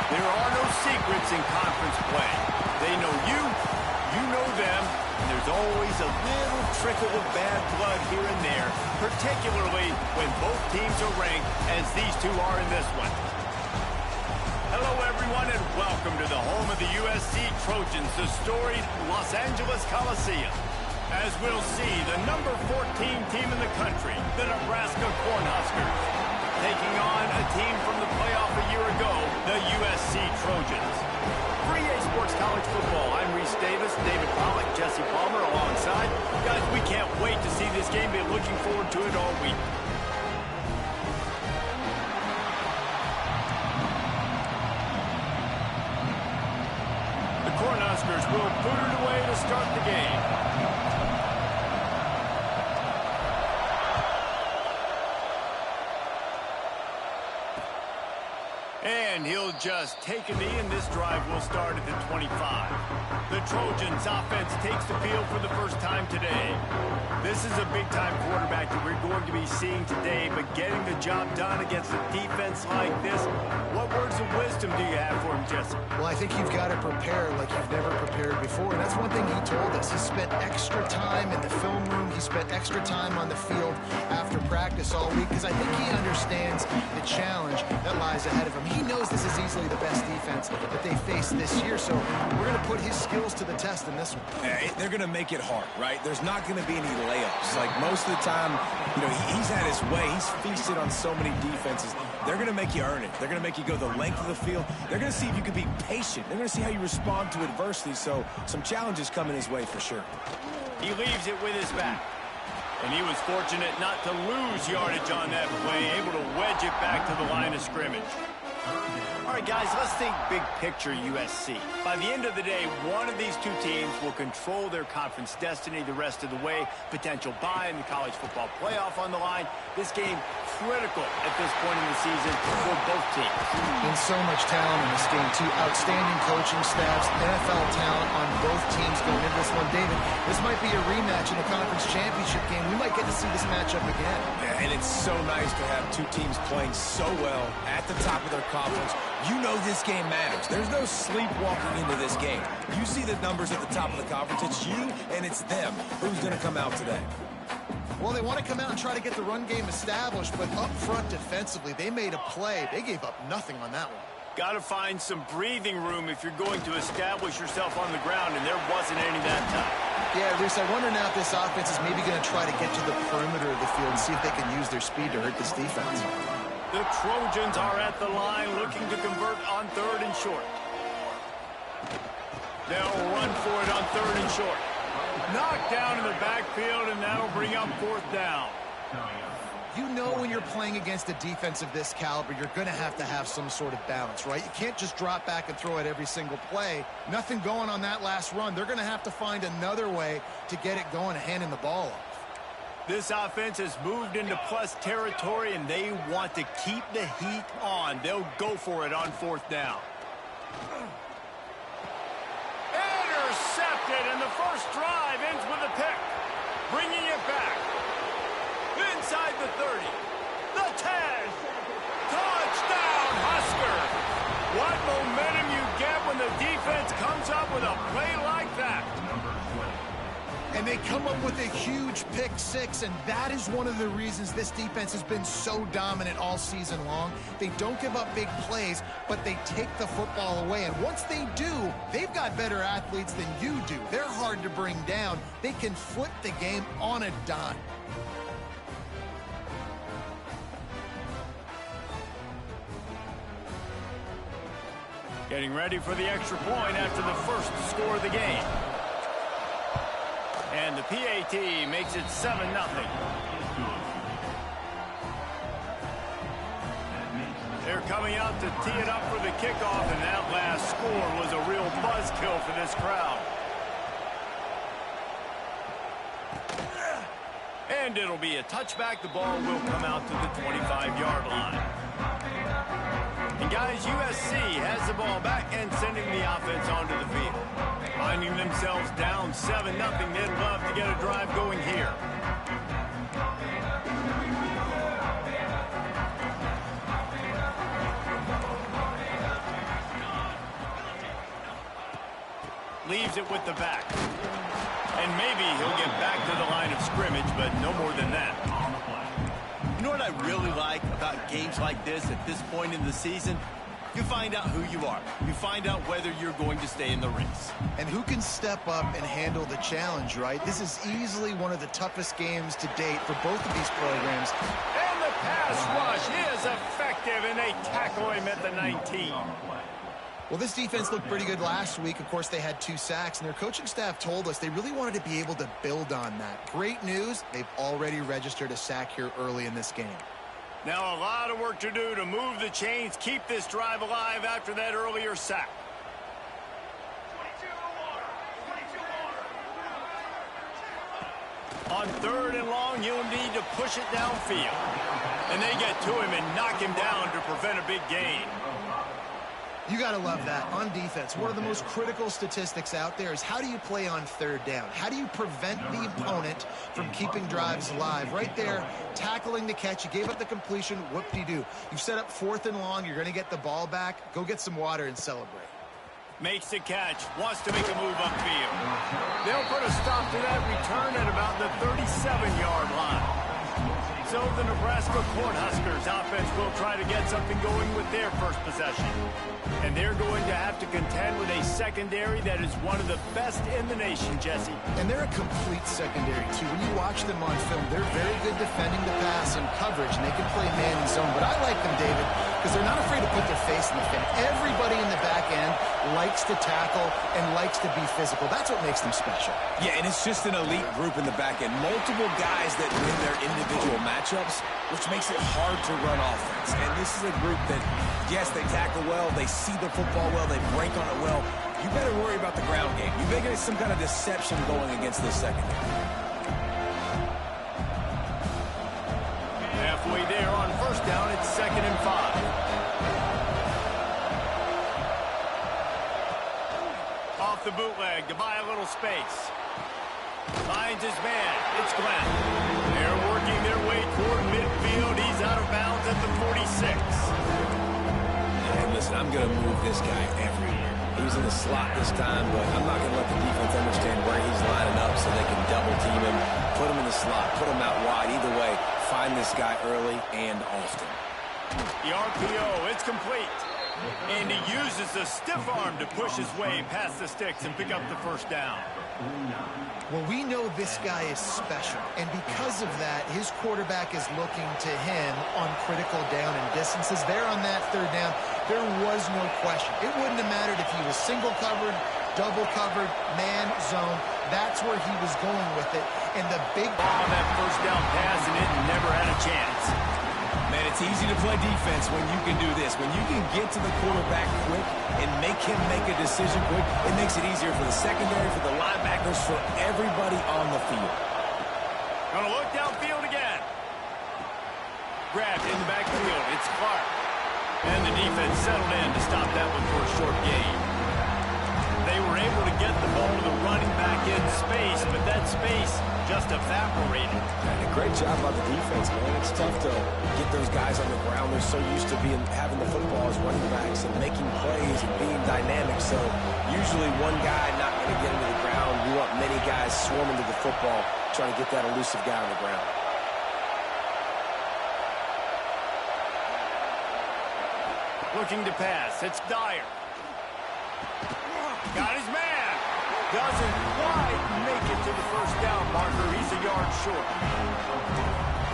There are no secrets in conference play. They know you, you know them, and there's always a little trickle of bad blood here and there, particularly when both teams are ranked as these two are in this one. Hello, everyone, and welcome to the home of the USC Trojans, the storied Los Angeles Coliseum. As we'll see, the number 14 team in the country, the Nebraska Cornhuskers, taking on a team from the playoff a year ago, the USC Trojans. For EA Sports College Football, I'm Reese Davis, David Pollack, Jesse Palmer alongside. Guys, we can't wait to see this game. Been looking forward to it all week. The Cornhuskers will boot it away to start the game. And he'll just take a knee, and this drive will start at the 25. The Trojans offense takes the field for the first time today. This is a big-time quarterback that we're going to be seeing today, but getting the job done against a defense like this, what words of wisdom do you have for him, Jesse? Well, I think you've got to prepare like you've never prepared before, and that's one thing he told us. He spent extra time in the film room. He spent extra time on the field after practice all week, because I think he understands the challenge that lies ahead of him. He knows this is easily the best defense that they face this year, so we're going to put his skills to the test in this one. They're going to make it hard, right? There's not going to be any layups. Like most of the time, you know, he's had his way. He's feasted on so many defenses. They're going to make you earn it. They're going to make you go the length of the field. They're going to see if you can be patient. They're going to see how you respond to adversity, so some challenges coming his way for sure. He leaves it with his back. And he was fortunate not to lose yardage on that play, able to wedge it back to the line of scrimmage. All right, guys, let's think big picture USC. By the end of the day, one of these two teams will control their conference destiny the rest of the way. Potential bye in the college football playoff on the line. This game critical at this point in the season for both teams. And so much talent in this game, too. Outstanding coaching staffs, NFL talent on both teams going into this one. David, this might be a rematch in the conference championship game. We might get to see this matchup again. Yeah, and it's so nice to have two teams playing so well at the top of their conference. You know this game matters. There's no sleepwalking into this game. You see the numbers at the top of the conference. It's you and it's them. Who's going to come out today? Well, they want to come out and try to get the run game established, but up front defensively, they made a play. They gave up nothing on that one. Got to find some breathing room if you're going to establish yourself on the ground, and there wasn't any that time. Yeah, Reese, I wonder now if this offense is maybe going to try to get to the perimeter of the field and see if they can use their speed to hurt this defense. The Trojans are at the line looking to convert on 3rd and short. They'll run for it on 3rd and short. Knocked down in the backfield, and that'll bring up 4th down. You know when you're playing against a defense of this caliber, you're going to have some sort of balance, right? You can't just drop back and throw it every single play. Nothing going on that last run. They're going to have to find another way to get it going and handing the ball off. This offense has moved into plus territory, and they want to keep the heat on. They'll go for it on 4th down. Intercepted, and the first drive ends with a pick. Bringing it back. Inside the 30. The 10. Touchdown, Husker. What momentum you get when the defense comes up with a play like that. And they come up with a huge pick six, and that is one of the reasons this defense has been so dominant all season long. They don't give up big plays, but they take the football away. And once they do, they've got better athletes than you do. They're hard to bring down. They can flip the game on a dime. Getting ready for the extra point after the first score of the game. And the PAT makes it 7-0. They're coming out to tee it up for the kickoff, and that last score was a real buzzkill for this crowd. And it'll be a touchback. The ball will come out to the 25-yard line. And guys, USC has the ball back and sending the offense onto the field. Finding themselves down 7-0, they'd love to get a drive going here. Leaves it with the back. And maybe he'll get back to the line of scrimmage, but no more than that. You know what I really like about games like this at this point in the season? You find out who you are. You find out whether you're going to stay in the race. And who can step up and handle the challenge, right? This is easily one of the toughest games to date for both of these programs. And the pass rush is effective, and they tackle him at the 19. Well, this defense looked pretty good last week. Of course, they had 2 sacks, and their coaching staff told us they really wanted to be able to build on that. Great news, they've already registered a sack here early in this game. Now a lot of work to do to move the chains, keep this drive alive after that earlier sack. On 3rd and long, you'll need to push it downfield. And they get to him and knock him down to prevent a big gain. You got to love that. On defense, one of the most critical statistics out there is how do you play on 3rd down? How do you prevent the opponent from keeping drives alive? Right there, tackling the catch. You gave up the completion. Whoop-de-doo. You've set up 4th and long. You're going to get the ball back. Go get some water and celebrate. Makes the catch. Wants to make a move upfield. They'll put a stop to that return at about the 37-yard line. So the Nebraska Cornhuskers offense will try to get something going with their first possession. And they're going to have to contend with a secondary that is one of the best in the nation, Jesse. And they're a complete secondary, too. When you watch them on film, they're very good defending the pass and coverage, and they can play man and zone. But I like them, David, because they're not afraid to put their face in the fan. Everybody in the back end likes to tackle and likes to be physical. That's what makes them special. Yeah, and it's just an elite group in the back end. Multiple guys that win their individual matchups, which makes it hard to run offense. And this is a group that, yes, they tackle well, they see the football well, they break on it well. You better worry about the ground game. You better get some kind of deception going against this secondary. Halfway there on 1st down, it's 2nd and 5. Off the bootleg to buy a little space. Finds his man. It's Glenn. They're working their way toward midfield. He's out of bounds at the 46. And listen, I'm going to move this guy everywhere. He's in the slot this time, but I'm not going to let the defense understand where he's lining up so they can double team him, put him in the slot, put him out wide. Either way, find this guy early and often. The RPO, it's complete. And he uses the stiff arm to push his way past the sticks and pick up the 1st down. Well, we know this guy is special, and because of that, his quarterback is looking to him on critical down and distances. There on that 3rd down, there was no question. It wouldn't have mattered if he was single covered, double covered, man, zone. That's where he was going with it. And the big ball on that 1st down pass, and it never had a chance. Man, it's easy to play defense when you can do this. When you can get to the quarterback quick and make him make a decision quick, it makes it easier for the secondary, for the linebackers, for everybody on the field. Gonna look downfield again. Grabbed in the backfield. It's Clark. And the defense settled in to stop that one for a short gain. They were able to get the ball to the running back in space, but that space just evaporated. And a great job by the defense, man. It's tough to get those guys on the ground. They're so used to having the football as running backs and making plays and being dynamic. So usually one guy not going to get into the ground. You want many guys swarming to the football, trying to get that elusive guy on the ground. Looking to pass. It's Dyer. Got his man. Doesn't quite make it to the 1st down marker. He's a yard short.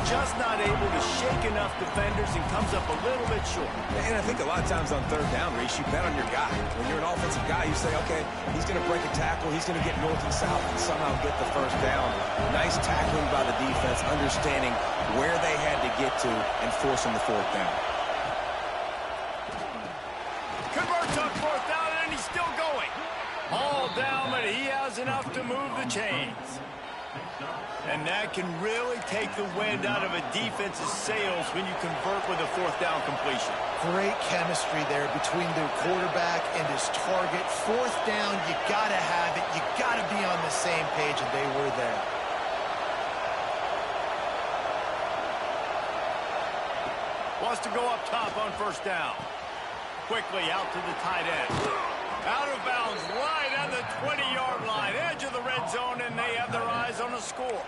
Just not able to shake enough defenders and comes up a little bit short. And I think a lot of times on 3rd down, Reese, you bet on your guy. When you're an offensive guy, you say, okay, he's going to break a tackle. He's going to get north and south and somehow get the 1st down. Nice tackling by the defense, understanding where they had to get to and forcing the 4th down. Converts on 4th down, and he's still going. All down, but he has enough to move the chains. And that can really take the wind out of a defense's sails when you convert with a 4th down completion. great chemistry there between the quarterback and his target. 4th down, you got to have it. You got to be on the same page, and they were there. Wants to go up top on 1st down. Quickly out to the tight end. Out of bounds, right on the 20-yard line, edge of the red zone, and they have their eyes on a score.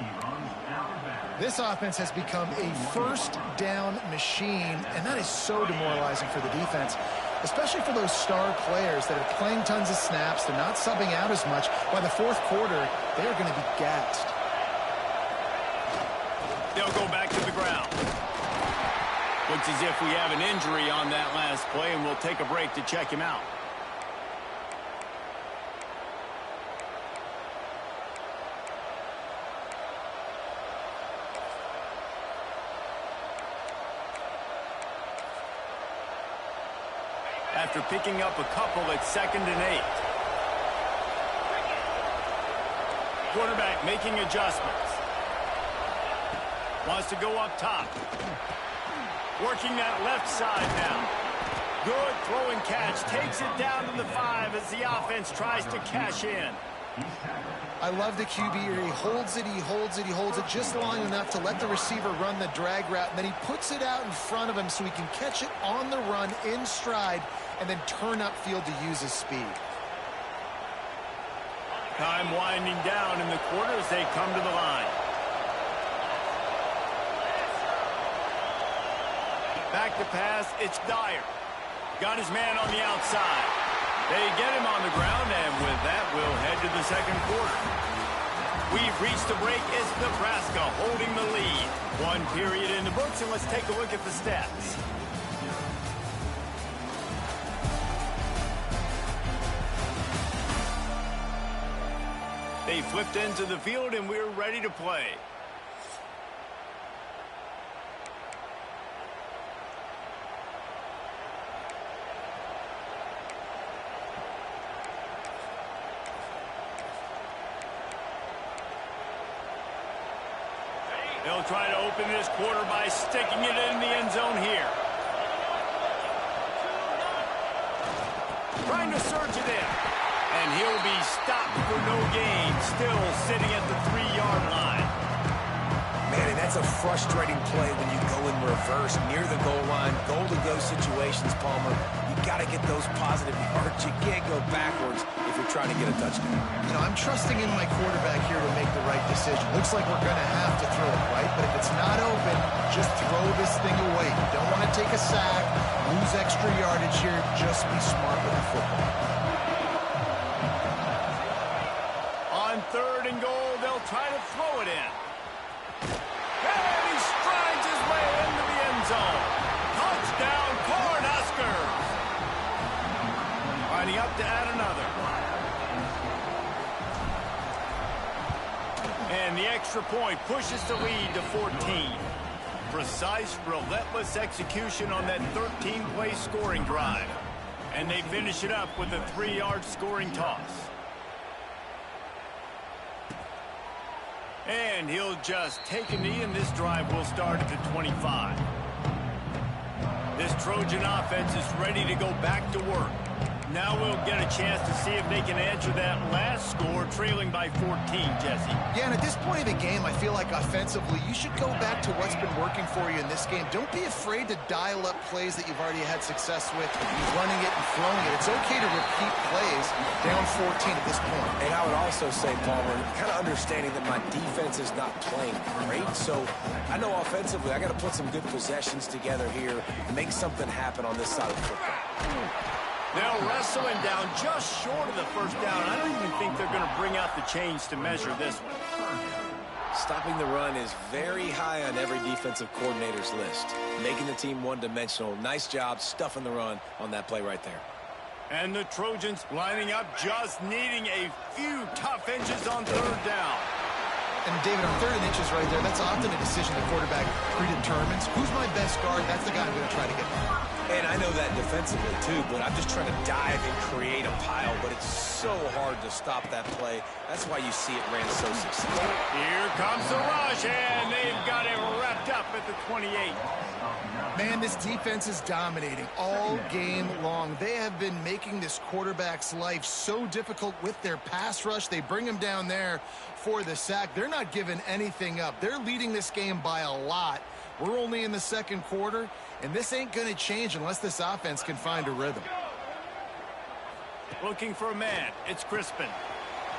This offense has become a first down machine, and that is so demoralizing for the defense, especially for those star players that are playing tons of snaps. They're not subbing out as much. By the fourth quarter, they're going to be gassed. They'll go back to the ground. Looks as if we have an injury on that last play, and we'll take a break to check him out. After picking up a couple at 2nd and 8. Quarterback making adjustments. Wants to go up top. Working that left side now. Good throw and catch. Takes it down to the 5 as the offense tries to cash in. I love the QB here. He holds it, he holds it, he holds it just long enough to let the receiver run the drag route, and then he puts it out in front of him so he can catch it on the run in stride and then turn upfield to use his speed. Time winding down in the quarter as they come to the line. Back to pass, it's Dyer. Got his man on the outside. They get him on the ground, and with that, we'll head to the second quarter. We've reached the break as Nebraska holding the lead. One period in the books, and let's take a look at the stats. They flipped into the field, and we're ready to play. They'll try to open this quarter by sticking it in the end zone here. Trying to surge it in. And he'll be stopped for no gain, still sitting at the 3-yard line. Man, and that's a frustrating play when you go in reverse near the goal line. Goal-to-go situations, Palmer. You got to get those positive yards. You can't go backwards if you're trying to get a touchdown. You know, I'm trusting in my quarterback here to make the right decision. Looks like we're going to have to throw it, right? But if it's not open, just throw this thing away. You don't want to take a sack, lose extra yardage here. Just be smart with the football. On 3rd and goal, they'll try to throw it in. And he strides his way into the end zone. Touchdown, Cornhuskers. Lining up to add another. And the extra point pushes the lead to 14. Precise, relentless execution on that 13-play scoring drive. And they finish it up with a 3-yard scoring toss. And he'll just take a knee, and this drive will start at the 25. This Trojan offense is ready to go back to work. Now we'll get a chance to see if they can answer that last score, trailing by 14, Jesse. Yeah, and at this point of the game, I feel like offensively, you should go back to what's been working for you in this game. Don't be afraid to dial up plays that you've already had success with, running it and throwing it. It's okay to repeat plays down 14 at this point. And I would also say, Palmer, kind of understanding that my defense is not playing great, so I know offensively I got to put some good possessions together here, make something happen on this side of the football. They'll wrestle him down just short of the first down. I don't even think they're going to bring out the chains to measure this one. Stopping the run is very high on every defensive coordinator's list. Making the team one-dimensional. Nice job stuffing the run on that play right there. And the Trojans lining up, just needing a few tough inches on 3rd down. And David, on 3rd and inches right there, that's often a decision the quarterback predetermines. Who's my best guard? That's the guy I'm going to try to get by. And I know that defensively, too, but I'm just trying to dive and create a pile, but it's so hard to stop that play. That's why you see it ran so successful. Here comes the rush, and they've got him wrapped up at the 28. Man, this defense is dominating all game long. They have been making this quarterback's life so difficult with their pass rush. They bring him down there for the sack. They're not giving anything up. They're leading this game by a lot. We're only in the second quarter, and this ain't going to change unless this offense can find a rhythm. Looking for a man. It's Crispin.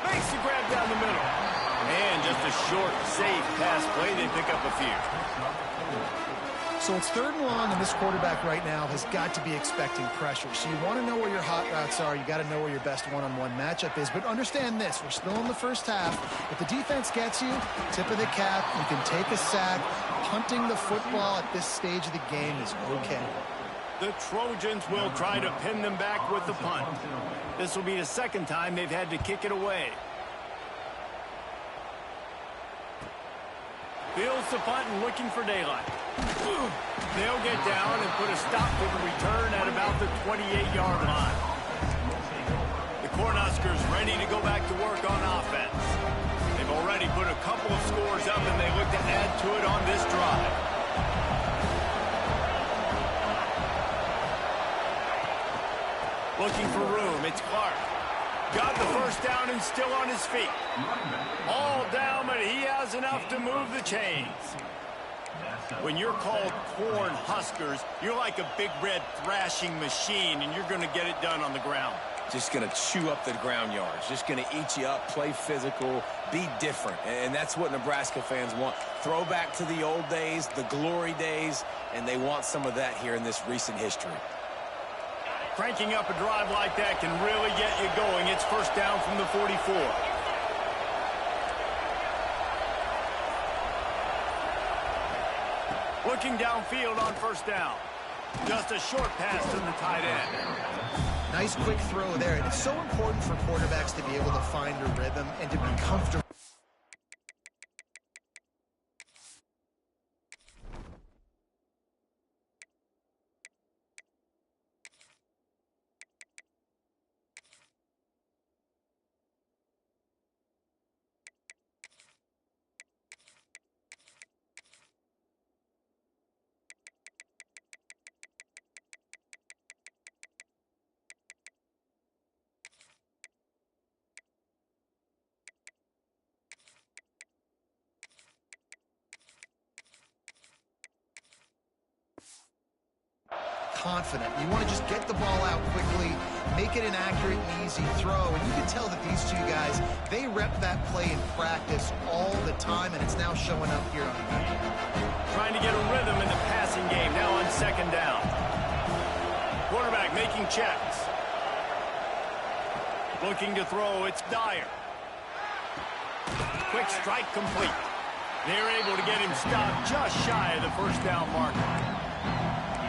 Makes the grab down the middle. And just a short, safe pass play. They pick up a few. So it's 3rd and long, and this quarterback right now has got to be expecting pressure. So you want to know where your hot routes are. You got to know where your best one-on-one matchup is. But understand this, we're still in the first half. If the defense gets you, tip of the cap, you can take a sack. Punting the football at this stage of the game is okay. The Trojans will try to pin them back with the punt. This will be the 2nd time they've had to kick it away. Fields the punt and looking for daylight. They'll get down and put a stop to the return at about the 28-yard line. The Cornhuskers ready to go back to work on offense. They've already put a couple of scores up, and they look to add to it on this drive. Looking for room. It's Clark. Got the first down and still on his feet. All down, but he has enough to move the chains. When you're called Cornhuskers, you're like a big red thrashing machine, and you're going to get it done on the ground. Just going to chew up the ground yards. Just going to eat you up, play physical, be different. And that's what Nebraska fans want. Throw back to the old days, the glory days, and they want some of that here in this recent history. Cranking up a drive like that can really get you going. It's 1st down from the 44. Looking downfield on 1st down. Just a short pass to the tight end. Nice quick throw there. And it's so important for quarterbacks to be able to find a rhythm and to be comfortable. Confident. You want to just get the ball out quickly, make it an accurate and easy throw. And you can tell that these two guys, they rep that play in practice all the time, and it's now showing up here on the field. Trying to get a rhythm in the passing game, now on 2nd down. Quarterback making checks. Looking to throw, it's Dyer. Quick strike complete. They're able to get him stopped just shy of the 1st down marker.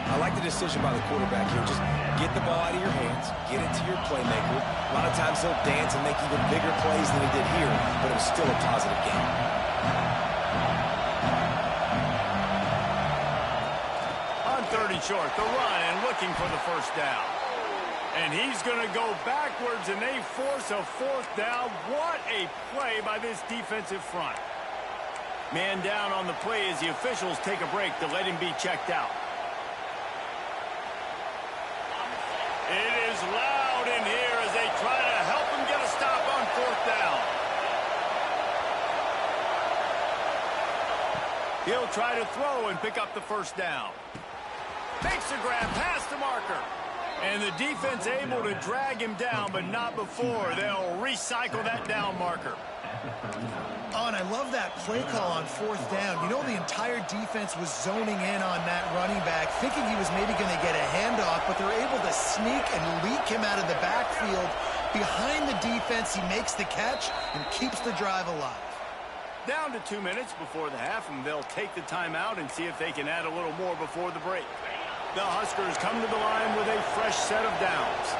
I like the decision by the quarterback here. Just get the ball out of your hands, get it to your playmaker. A lot of times he'll dance and make even bigger plays than he did here, but it was still a positive game. On 3rd and short, the run and looking for the 1st down. And he's going to go backwards, and they force a 4th down. What a play by this defensive front. Man down on the play as the officials take a break to let him be checked out. It is loud in here as they try to help him get a stop on 4th down. He'll try to throw and pick up the 1st down. Makes the grab past the marker. And the defense able to drag him down, but not before. They'll recycle that down marker. Oh, and I love that play call on 4th down. You know, the entire defense was zoning in on that running back, thinking he was maybe going to get a handoff, but they're able to sneak and leak him out of the backfield. Behind the defense, he makes the catch and keeps the drive alive. Down to 2 minutes before the half, and they'll take the timeout and see if they can add a little more before the break. The Huskers come to the line with a fresh set of downs.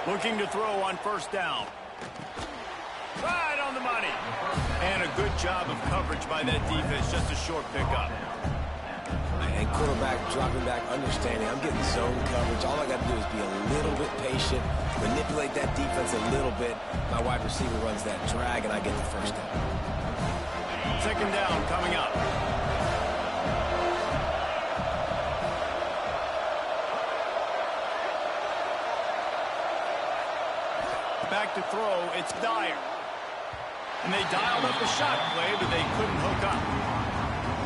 Looking to throw on 1st down. Right on the money. And a good job of coverage by that defense. Just a short pickup. And quarterback dropping back, understanding I'm getting zone coverage. All I got to do is be a little bit patient, manipulate that defense a little bit. My wide receiver runs that drag, and I get the 1st down. 2nd down coming up. Back to throw, it's Dyer. And they dialed up a shot play, but they couldn't hook up.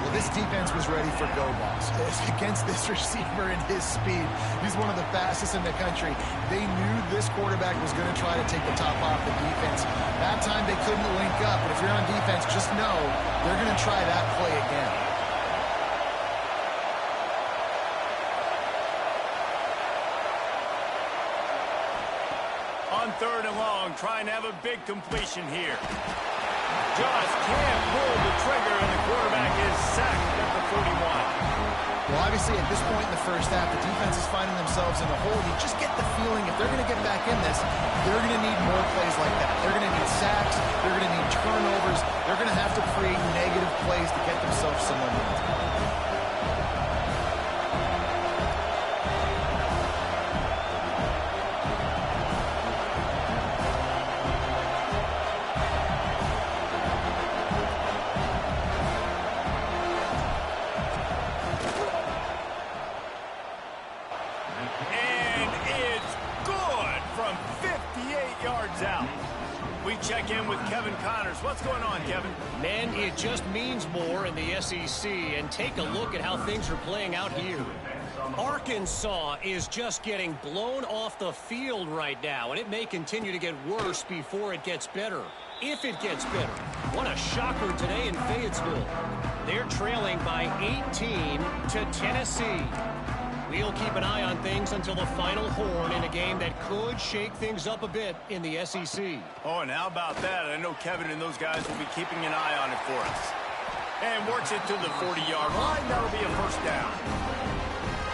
Well, this defense was ready for go balls. Against this receiver and his speed, he's one of the fastest in the country. They knew this quarterback was going to try to take the top off the defense. That time they couldn't link up, but if you're on defense, just know they're going to try that play again. On 3rd and long, trying to have a big completion here. Just can't pull the trigger, and the quarterback is sacked at the 41. Well, obviously, at this point in the first half, the defense is finding themselves in a hole. You just get the feeling if they're going to get back in this, they're going to need more plays like that. They're going to need sacks. They're going to need turnovers. They're going to have to create negative plays to get themselves some momentum. Check in with Kevin Connors. What's going on, Kevin? Man, it just means more in the SEC, and take a look at how things are playing out here. Arkansas is just getting blown off the field right now, and it may continue to get worse before it gets better. If it gets better. What a shocker today in Fayetteville. They're trailing by 18 to Tennessee. We'll keep an eye on things until the final horn in a game that could shake things up a bit in the SEC. Oh, and how about that? I know Kevin and those guys will be keeping an eye on it for us. And works it to the 40-yard line. That'll be a first down.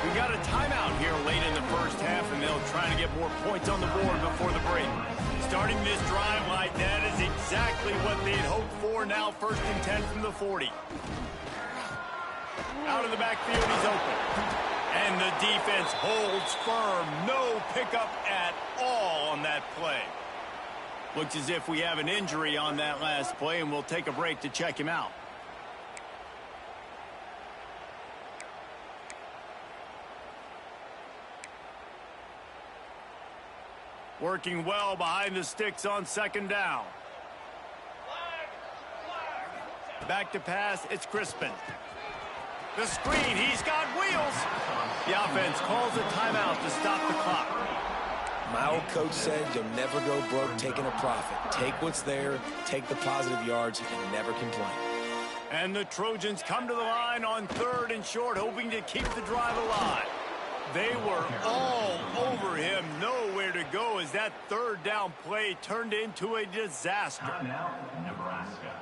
We got a timeout here late in the first half, and they'll try to get more points on the board before the break. Starting this drive like that is exactly what they'd hoped for. Now 1st and 10 from the 40. Out of the backfield, he's open. And the defense holds firm. No pickup at all on that play. Looks as if we have an injury on that last play, and we'll take a break to check him out. Working well behind the sticks on 2nd down. Back to pass, it's Crispin. The screen, he's got wheels. The offense calls a timeout to stop the clock. My old coach said you'll never go broke taking a profit. Take what's there, take the positive yards, and never complain. And the Trojans come to the line on 3rd and short, hoping to keep the drive alive. They were all over him, nowhere to go as that 3rd down play turned into a disaster.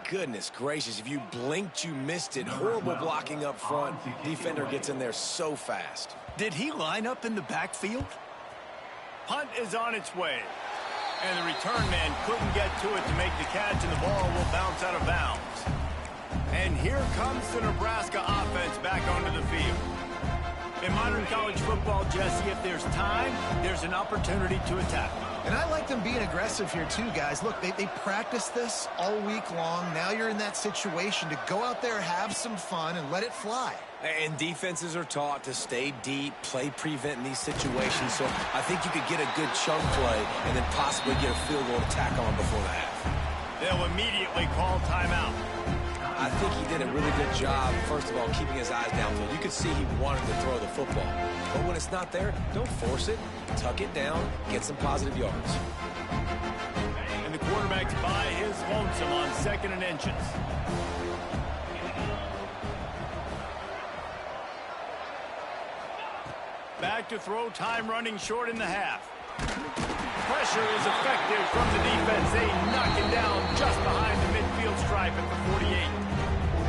Goodness gracious, if you blinked, you missed it. Horrible blocking up front. Defender gets in there so fast. Did he line up in the backfield? Punt is on its way. And the return man couldn't get to it to make the catch, and the ball will bounce out of bounds. And here comes the Nebraska offense back onto the field. In modern college football, Jesse, if there's time, there's an opportunity to attack. And I like them being aggressive here too, guys. Look, they practiced this all week long. Now you're in that situation to go out there, have some fun, and let it fly. And defenses are taught to stay deep, play prevent in these situations. So I think you could get a good chunk play and then possibly get a field goal to tack on before the half. They'll immediately call timeout. I think he did a really good job, first of all, keeping his eyes downfield. You could see he wanted to throw the football. But when it's not there, don't force it. Tuck it down, get some positive yards. And the quarterback's by his lonesome on 2nd and inches. Back to throw, time running short in the half. Pressure is effective from the defense. They knock it down just behind the midfield stripe at the 48.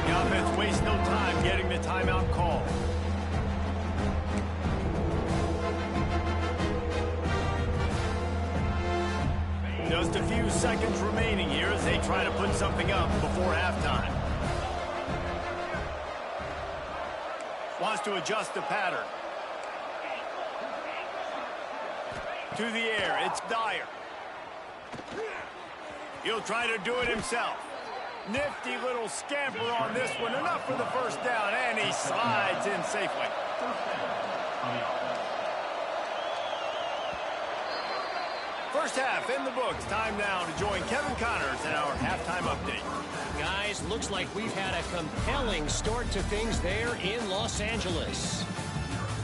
The offense wastes no time getting the timeout call. Just a few seconds remaining here as they try to put something up before halftime. Wants to adjust the pattern. To the air, it's Dyer. He'll try to do it himself. Nifty little scamper on this one. Enough for the first down, and he slides in safely. First half in the books. Time now to join Kevin Connors in our halftime update. looks like we've had a compelling start to things there in Los Angeles.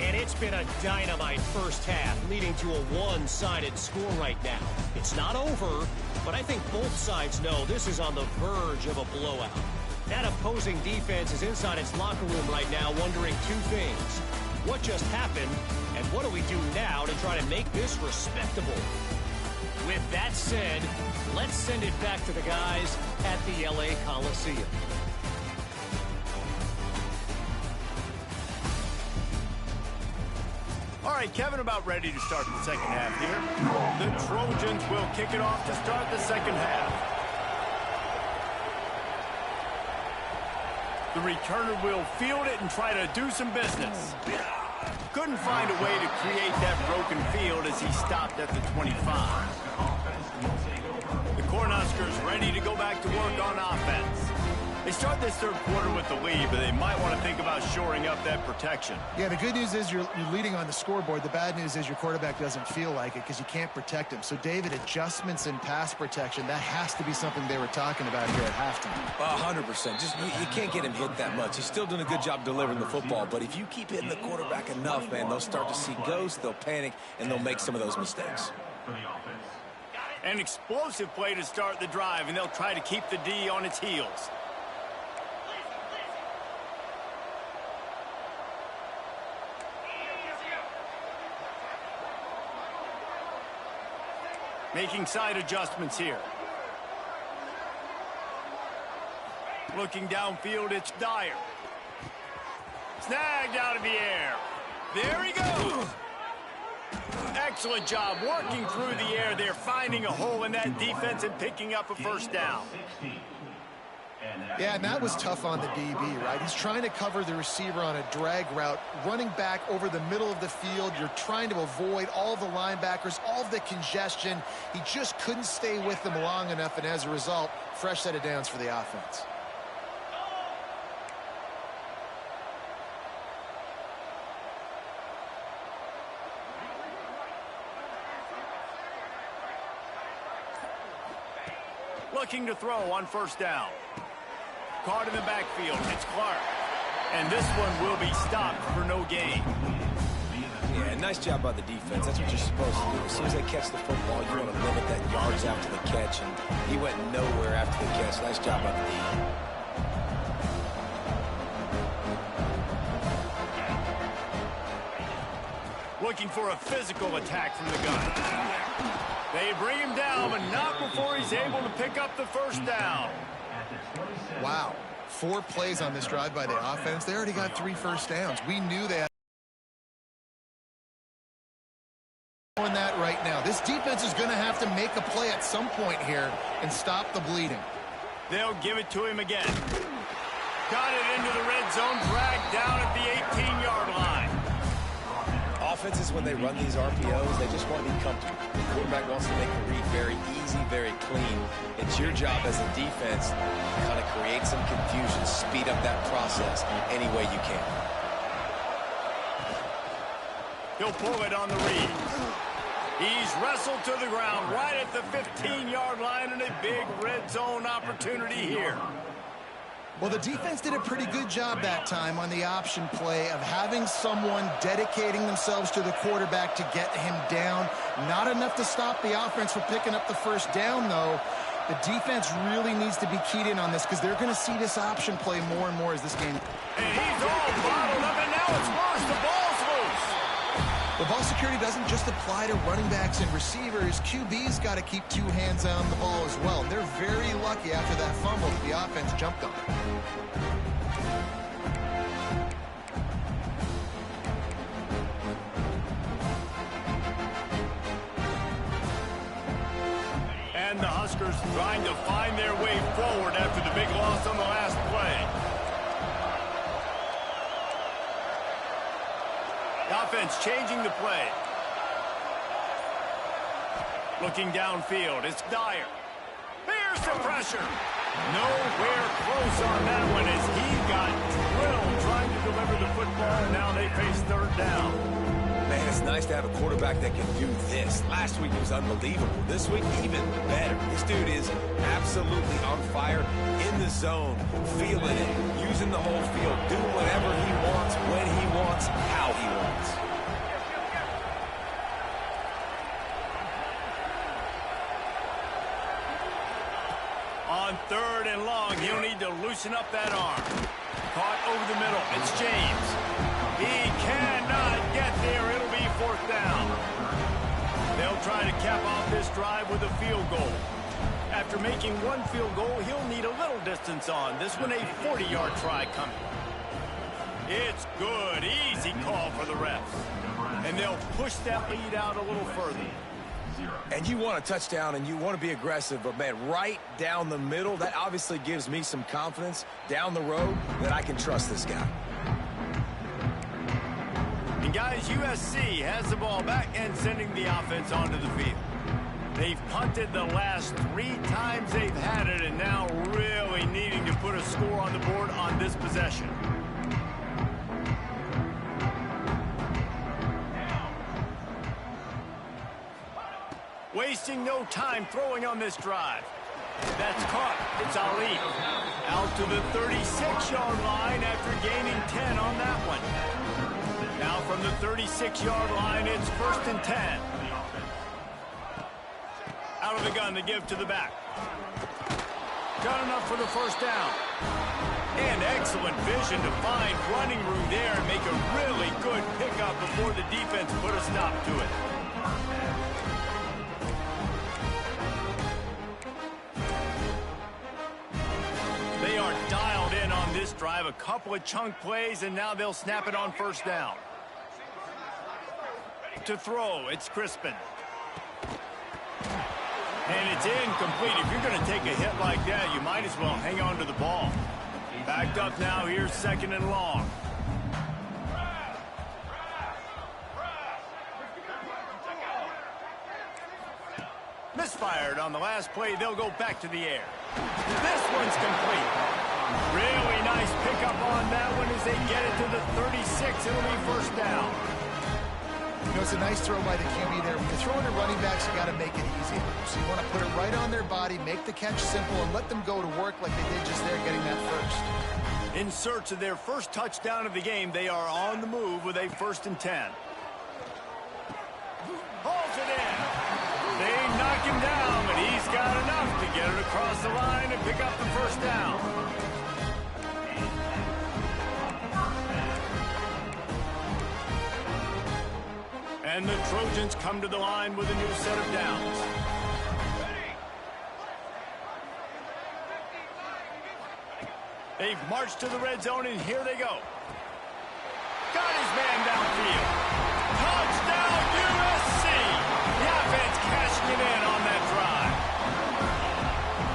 And it's been a dynamite first half, leading to a one-sided score right now. It's not over, but I think both sides know this is on the verge of a blowout. That opposing defense is inside its locker room right now wondering two things. What just happened, and what do we do now to try to make this respectable? With that said, let's send it back to the guys at the LA Coliseum. All right, Kevin, about ready to start the second half here. The Trojans will kick it off to start the second half. The returner will field it and try to do some business. Couldn't find a way to create that broken field as he stopped at the 25. The Cornhuskers ready to go back to work on offense. They start this third quarter with the lead, but they might want to think about shoring up that protection. Yeah, the good news is you're leading on the scoreboard. The bad news is your quarterback doesn't feel like it because you can't protect him. So, David, adjustments in pass protection, that has to be something they were talking about here at halftime. 100%. Just you can't get him hit that much. He's still doing a good job delivering the football, but if you keep hitting the quarterback enough, man, they'll start to see ghosts, they'll panic, and they'll make some of those mistakes. An explosive play to start the drive, and they'll try to keep the D on its heels. Making side adjustments here. Looking downfield, it's Dyer. Snagged out of the air. There he goes. Excellent job working through the air there, finding a hole in that defense and picking up a first down. Yeah, and that was tough on the DB, right? He's trying to cover the receiver on a drag route, running back over the middle of the field. You're trying to avoid all the linebackers, all of the congestion. He just couldn't stay with them long enough, and as a result, fresh set of downs for the offense. Looking to throw on first down. Caught in the backfield. It's Clark. And this one will be stopped for no gain. Yeah, nice job by the defense. That's what you're supposed to do. As soon as they catch the football, you want to limit that yards after the catch, and he went nowhere after the catch. Nice job by the D. Looking for a physical attack from the gun. They bring him down, but not before he's able to pick up the first down. Wow. 4 plays on this drive by the offense. They already got 3 first downs. We knew they had that right now. This defense is going to have to make a play at some point here and stop the bleeding. They'll give it to him again. Got it into the red zone, dragged down at the 18-yard line. Offenses, when they run these RPOs, they just want to be comfortable. The quarterback wants to make the read very easy, very clean. It's your job as a defense to kind of create some confusion, speed up that process any way you can. He'll pull it on the read. He's wrestled to the ground right at the 15-yard line, and a big red zone opportunity here. Well, the defense did a pretty good job that time on the option play of having someone dedicating themselves to the quarterback to get him down. Not enough to stop the offense from picking up the first down, though. The defense really needs to be keyed in on this because they're going to see this option play more and more as this game. And he's all bottled up, and now it's worse. The ball's loose. The ball security doesn't just apply to running backs and receivers. QB's got to keep 2 hands on the ball as well. They're very lucky after that fumble that the offense jumped on. And the Huskers trying to find their way forward after the big loss on the last play. The offense changing the play. Looking downfield, it's Dyer. There's the pressure. Nowhere close on that one as he got drilled trying to deliver the football. Now they face third down. Man, And it's nice to have a quarterback that can do this. Last week, he was unbelievable. This week, even better. This dude is absolutely on fire, in the zone, feeling it, using the whole field, doing whatever he wants, when he wants, how he wants. On 3rd and long, he'll need to loosen up that arm. Caught over the middle. It's James. He cannot get there. It'll be 4th down. They'll try to cap off this drive with a field goal. After making one field goal, he'll need a little distance on. This one a 40-yard try coming. It's good. Easy call for the refs. And they'll push that lead out a little further. And you want a touchdown and you want to be aggressive, but man, right down the middle, that obviously gives me some confidence down the road that I can trust this guy. And guys, USC has the ball back and sending the offense onto the field. They've punted the last 3 times they've had it, and now really needing to put a score on the board on this possession. Wasting no time throwing on this drive. That's caught. It's Ali. Out to the 36-yard line after gaining 10 on that one. Now from the 36-yard line, it's 1st and 10. Out of the gun to give to the back. Got enough for the 1st down. And excellent vision to find running room there and make a really good pickup before the defense put a stop to it. They are dialed in on this drive. A couple of chunk plays, and now they'll snap it on 1st down. To throw, it's Crispin. And it's incomplete. If you're going to take a hit like that, you might as well hang on to the ball. Backed up now. Here's 2nd and long. Misfired on the last play. They'll go back to the air. This one's complete. Really nice pickup on that one as they get it to the 36. It'll be 1st down. You know, it's a nice throw by the QB there. When you're throwing to running backs, you got to make it easy. So you want to put it right on their body, make the catch simple, and let them go to work like they did just there getting that first. In search of their first touchdown of the game, they are on the move with a 1st and 10. Hauls it in. They knock him down, but he's got enough to get it across the line and pick up the 1st down. And the Trojans come to the line with a new set of downs. They've marched to the red zone, and here they go. Got his man downfield. Touchdown, USC! The offense cashing it in on that drive.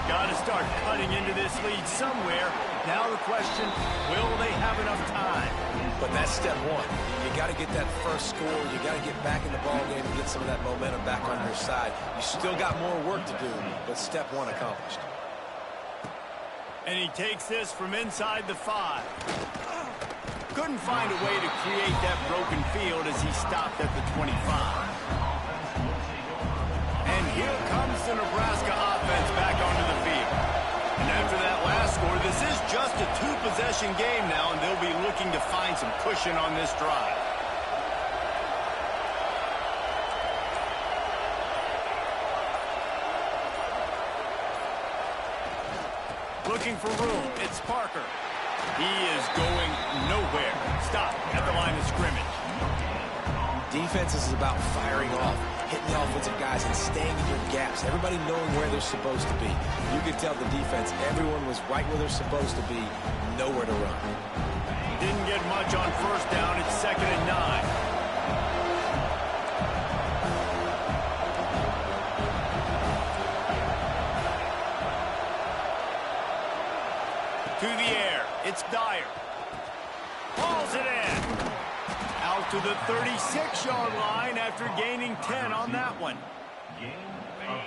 Got to start cutting into this lead somewhere. Now the question, will they have enough time? But that's step one. You got to get that first score. You got to get back in the ball game and get some of that momentum back on your side. You still got more work to do, but step one accomplished. And he takes this from inside the 5. Couldn't find a way to create that broken field as he stopped at the 25. And here comes the Nebraska offense back onto the field. And after that last score, this is just a 2-possession game now, and they'll be looking to find some cushion on this drive. Looking for room, it's Parker. He is going nowhere. Stop at the line of scrimmage. Defense is about firing off, hitting the offensive guys and staying in your gaps. Everybody knowing where they're supposed to be. You could tell the defense, everyone was right where they're supposed to be, nowhere to run. Didn't get much on 1st down. It's 2nd and 9. To the air, it's Dyer. Hauls it in. Out to the 36-yard line after gaining 10 on that one.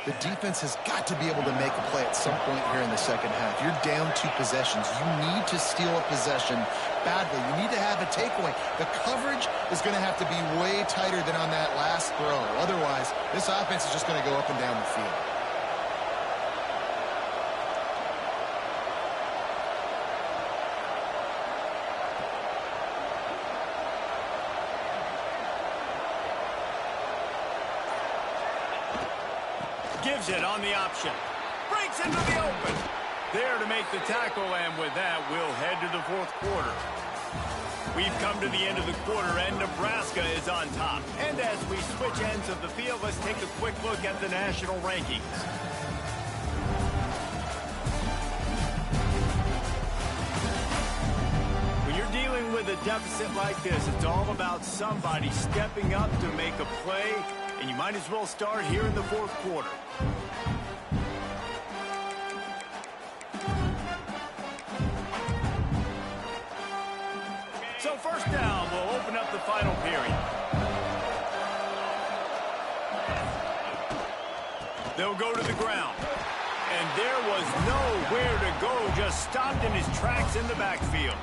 The defense has got to be able to make a play at some point here in the second half. You're down 2 possessions. You need to steal a possession badly. You need to have a takeaway. The coverage is going to have to be way tighter than on that last throw. Otherwise, this offense is just going to go up and down the field. Gives it on the option. Breaks into the open. There to make the tackle, and with that, we'll head to the fourth quarter. We've come to the end of the quarter, and Nebraska is on top. And as we switch ends of the field, let's take a quick look at the national rankings. When you're dealing with a deficit like this, it's all about somebody stepping up to make a play. And you might as well start here in the fourth quarter. So first down, we'll open up the final period. They'll go to the ground. And there was nowhere to go, just stopped in his tracks in the backfield.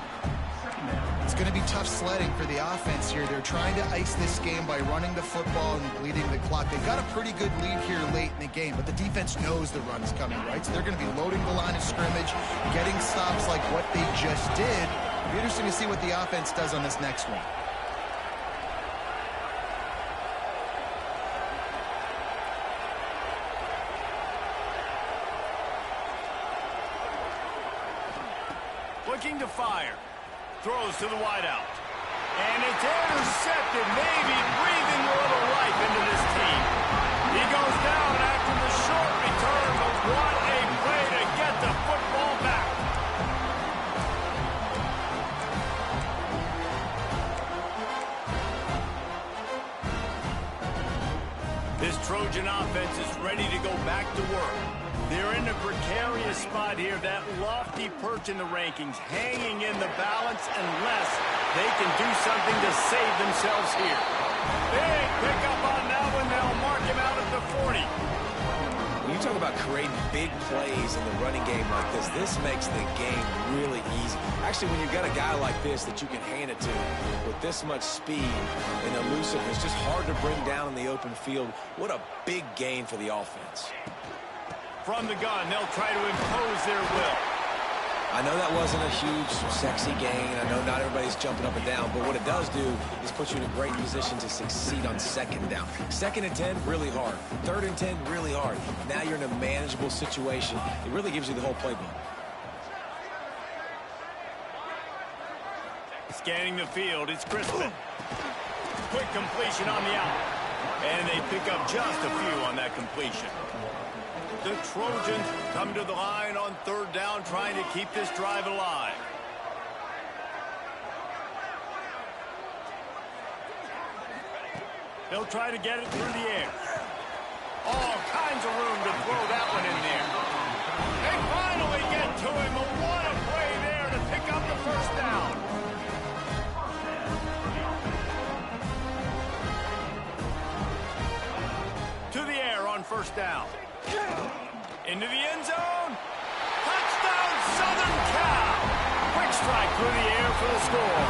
It's going to be tough sledding for the offense here. They're trying to ice this game by running the football and bleeding the clock. They've got a pretty good lead here late in the game, but the defense knows the run is coming, right? So they're going to be loading the line of scrimmage, getting stops like what they just did. It'll be interesting to see what the offense does on this next one. Looking to fire. Throws to the wideout. And it's intercepted, maybe breathing a little life into this team. He goes down after the short return, but what a play to get the football back. This Trojan offense is ready to go back to work. They're in a precarious spot here, that lofty perch in the rankings, hanging in the balance unless they can do something to save themselves here. Big pickup on that one. They'll mark him out at the 40. When you talk about creating big plays in the running game like this makes the game really easy. Actually, when you've got a guy like this that you can hand it to with this much speed and elusiveness, just hard to bring down in the open field, what a big gain for the offense. From the gun, they'll try to impose their will. I know that wasn't a huge, sexy gain. I know not everybody's jumping up and down, but what it does do is put you in a great position to succeed on second down. 2nd and 10, really hard. 3rd and 10, really hard. Now you're in a manageable situation. It really gives you the whole playbook. Scanning the field, it's Crispin. Quick completion on the out. And they pick up just a few on that completion. The Trojans come to the line on 3rd down, trying to keep this drive alive. They'll try to get it through the air. All kinds of room to throw that one in there. They finally get to him. What a play there to pick up the first down. To the air on 1st down. Into the end zone. Touchdown, Southern Cal. Quick strike through the air for the score.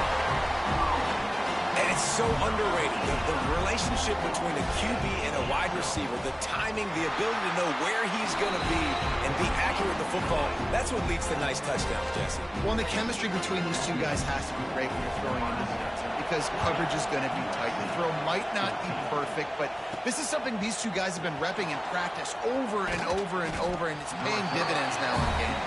And it's so underrated. The relationship between a QB and a wide receiver, the timing, the ability to know where he's going to be and be accurate with the football, that's what leads to nice touchdowns, Jesse. Well, and the chemistry between these two guys has to be great when you're throwing into the end zone because coverage is going to be tight. The throw might not be perfect, but this is something these two guys have been repping in practice over and over and over, and it's paying dividends now in the game.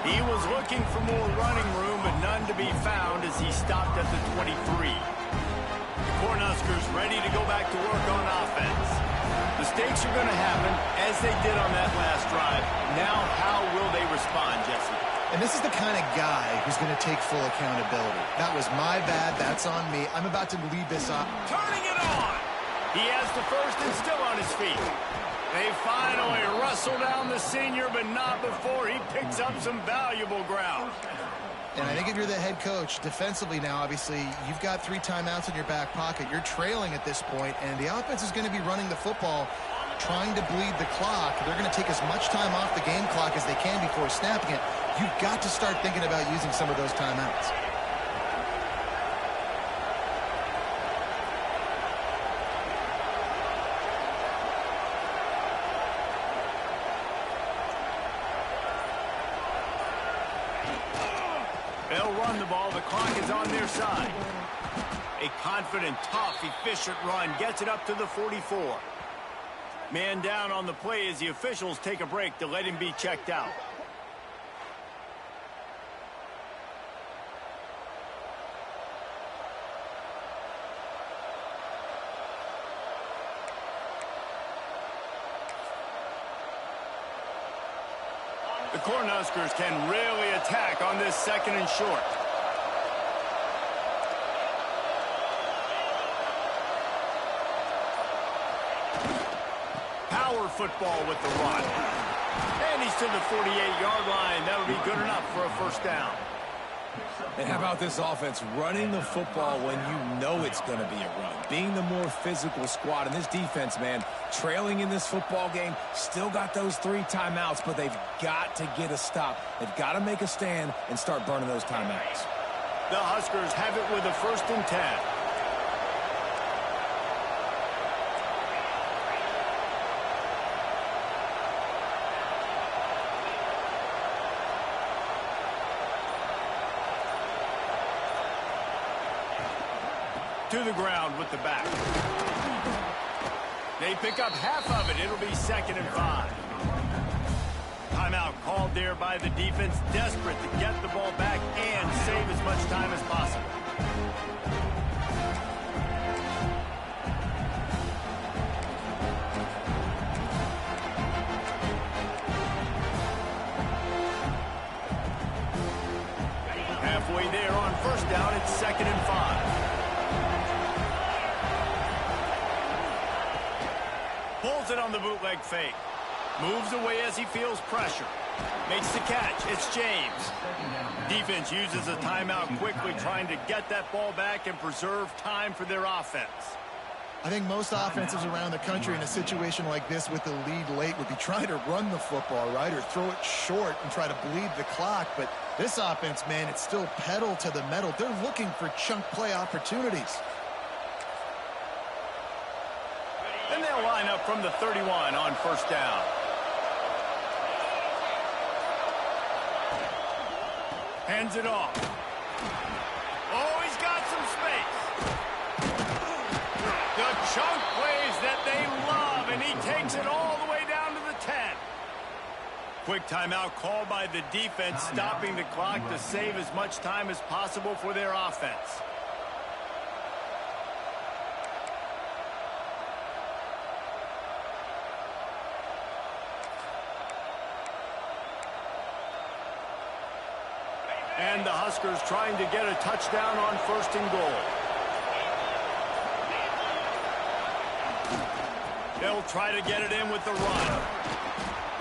He was looking for more running room, but none to be found as he stopped at the 23. The Cornhuskers ready to go back to work on offense. Mistakes are going to happen, as they did on that last drive. Now, how will they respond, Jesse? And this is the kind of guy who's going to take full accountability. That was my bad. That's on me. I'm about to lead this up. Turning it on. He has the first and still on his feet. They finally wrestle down the senior, but not before he picks up some valuable ground. And I think if you're the head coach, defensively now, obviously, you've got 3 timeouts in your back pocket. You're trailing at this point, and the offense is going to be running the football trying to bleed the clock. They're going to take as much time off the game clock as they can before snapping it. You've got to start thinking about using some of those timeouts. They'll run the ball. The clock is on their side. A confident, tough, efficient run gets it up to the 44. Man down on the play as the officials take a break to let him be checked out. The Cornhuskers can really attack on this 2nd and short. Power football with the run. And he's to the 48-yard line. That would be good enough for a first down. And how about this offense running the football when you know it's going to be a run? Being the more physical squad. And this defense, man, trailing in this football game, still got those 3 timeouts, but they've got to get a stop. They've got to make a stand and start burning those timeouts. The Huskers have it with a 1st and 10. To the ground with the back. They pick up half of it. It'll be 2nd and 5. Timeout called there by the defense, desperate to get the ball back and save as much time as possible. Halfway there on 1st down, it's 2nd and 5. Pulls it on the bootleg fake. Moves away as he feels pressure. Makes the catch. It's James. Defense uses a timeout quickly, trying to get that ball back and preserve time for their offense. I think most offenses around the country in a situation like this with the lead late would be trying to run the football, right, or throw it short and try to bleed the clock. But this offense, man, it's still pedal to the metal. They're looking for chunk play opportunities. And they'll line up from the 31 on 1st down. Hands it off. Oh, he's got some space. The chunk plays that they love, and he takes it all the way down to the 10. Quick timeout called by the defense, stopping the clock to save as much time as possible for their offense. And the Huskers trying to get a touchdown on 1st and goal. They'll try to get it in with the run.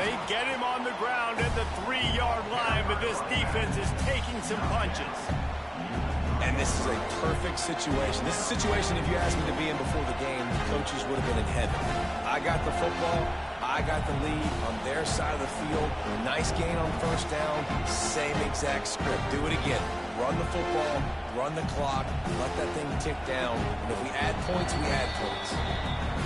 They get him on the ground at the 3-yard line, but this defense is taking some punches. And this is a perfect situation. This is a situation, if you asked me to be in before the game, the coaches would have been in heaven. I got the football. I got the lead on their side of the field. Nice gain on 1st down. Same exact script. Do it again. Run the football, run the clock, let that thing tick down. And if we add points, we add points.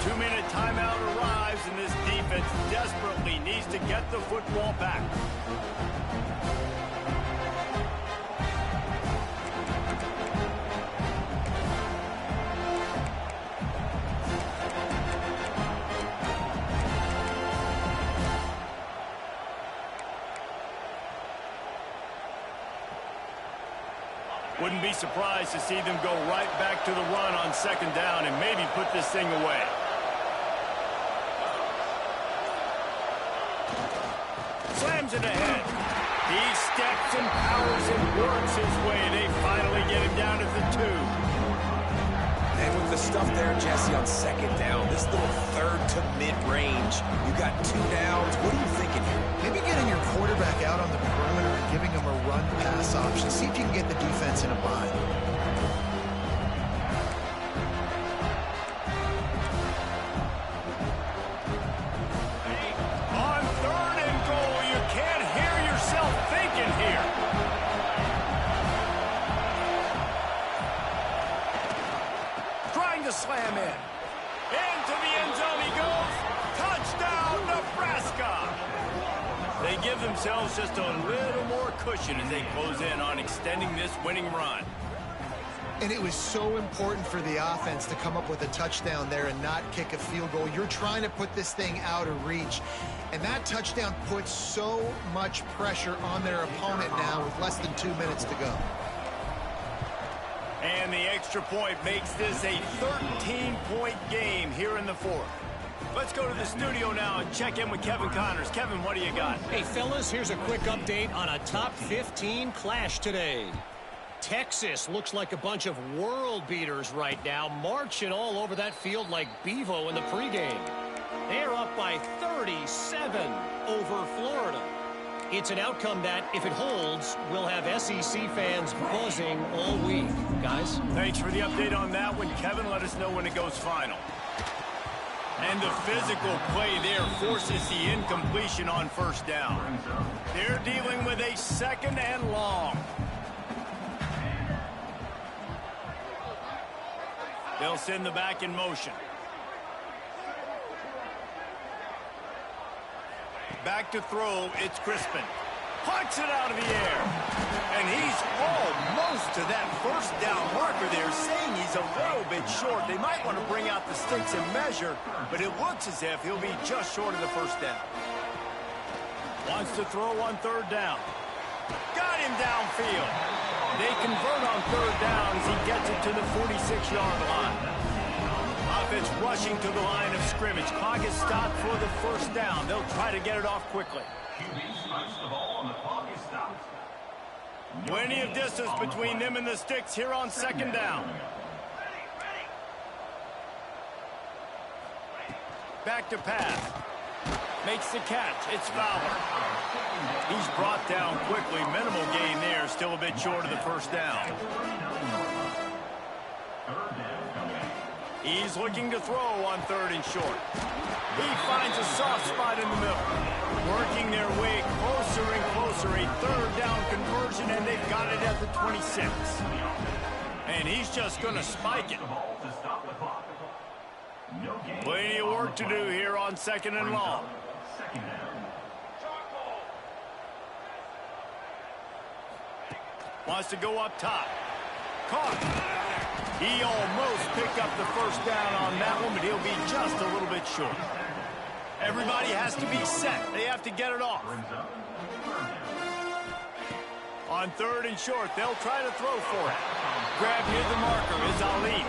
2-minute timeout arrives, and this defense desperately needs to get the football back. Wouldn't be surprised to see them go right back to the run on 2nd down and maybe put this thing away. Slams it ahead. He steps and powers and works his way. They finally get him down at the 2. And with the stuff there, Jesse, on 2nd down, this little 3rd to mid-range, you got 2 downs. What are you thinking here? Maybe getting your quarterback out on the perimeter and giving him a run-pass option. See if you can get the defense in a bind. himself thinking here? Trying to slam in. Into the end zone he goes. Touchdown, Nebraska. They give themselves just a little more cushion as they close in on extending this winning run. And it was so important for the offense to come up with a touchdown there and not kick a field goal. You're trying to put this thing out of reach. And that touchdown puts so much pressure on their opponent now with less than 2 minutes to go. And the extra point makes this a 13-point game here in the fourth. Let's go to the studio now and check in with Kevin Connors. Kevin, what do you got? Hey, fellas, here's a quick update on a top 15 clash today. Texas looks like a bunch of world beaters right now, marching all over that field like Bevo in the pregame. They're up by 37 over Florida. It's an outcome that, if it holds, will have SEC fans buzzing all week. Guys? Thanks for the update on that one, Kevin. Let us know when it goes final. And the physical play there forces the incompletion on first down. They're dealing with a second and long. They'll send the back in motion. Back to throw, it's Crispin. Punts it out of the air. And he's almost to that first down marker there, saying he's a little bit short. They might want to bring out the sticks and measure, but it looks as if he'll be just short of the first down. Wants to throw on third down. Got him downfield. They convert on third down as he gets it to the 46-yard line. Offense rushing to the line of scrimmage. Clock is stopped for the first down. They'll try to get it off quickly. Plenty of distance between them and the sticks here on second down. Back to pass. Makes the catch. It's Fowler. He's brought down quickly. Minimal gain there. Still a bit short of the first down. He's looking to throw on third and short. He finds a soft spot in the middle. Working their way closer and closer. A third down conversion, and they've got it at the 26. And he's just going to spike it. Plenty of work to do here on second and long. Wants to go up top. Caught. He almost picked up the first down on that one, but he'll be just a little bit short. Everybody has to be set. They have to get it off. On third and short, they'll try to throw for it. Grab near the marker is Ali.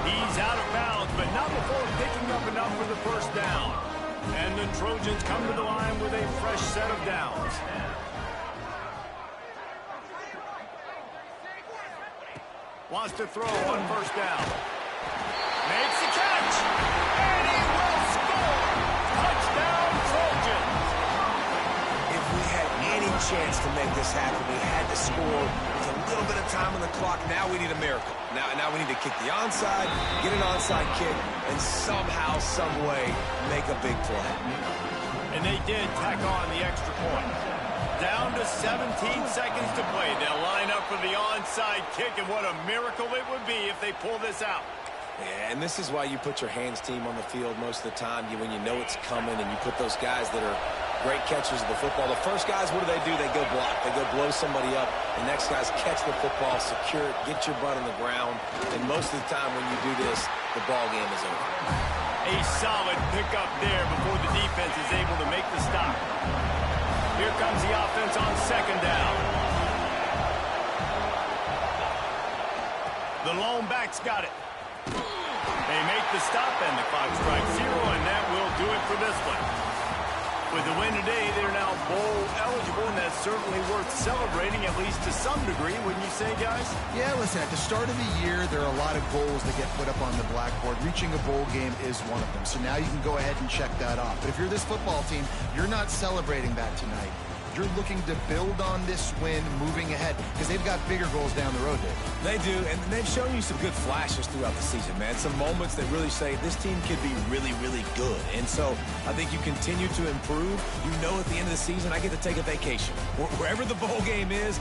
He's out of bounds, but not before picking up enough for the first down. And the Trojans come to the line with a fresh set of downs. Wants to throw on first down. Makes the catch. And he will score. Touchdown, Trojans. If we had any chance to make this happen, we had to score with a little bit of time on the clock. Now we need a miracle. Now we need to kick the onside, get an onside kick, and somehow, some way, make a big play. And they did tack on the extra point. Down to 17 seconds to play. They'll line up for the onside kick, and what a miracle it would be if they pull this out. Yeah, and this is why you put your hands team on the field most of the time. When you know it's coming, and you put those guys that are great catchers of the football. The first guys, what do? They go block. They go blow somebody up. The next guys catch the football, secure it, get your butt on the ground. And most of the time when you do this, the ball game is over. A solid pickup there before the defense is able to make the stop. Here comes the offense on second down. The lone back's got it. They make the stop, and the clock strikes zero, and that will do it for this one. With the win today, they're now bowl eligible, and that's certainly worth celebrating, at least to some degree, wouldn't you say, guys? Yeah, listen, at the start of the year, there are a lot of goals that get put up on the blackboard. Reaching a bowl game is one of them. So now you can go ahead and check that off. But if you're this football team, you're not celebrating that tonight. you're looking to build on this win moving ahead because they've got bigger goals down the road, Dave. They do, and they've shown you some good flashes throughout the season, man. Some moments that really say this team could be really, really good. And so I think you continue to improve. You know at the end of the season, I get to take a vacation. Wherever the bowl game is,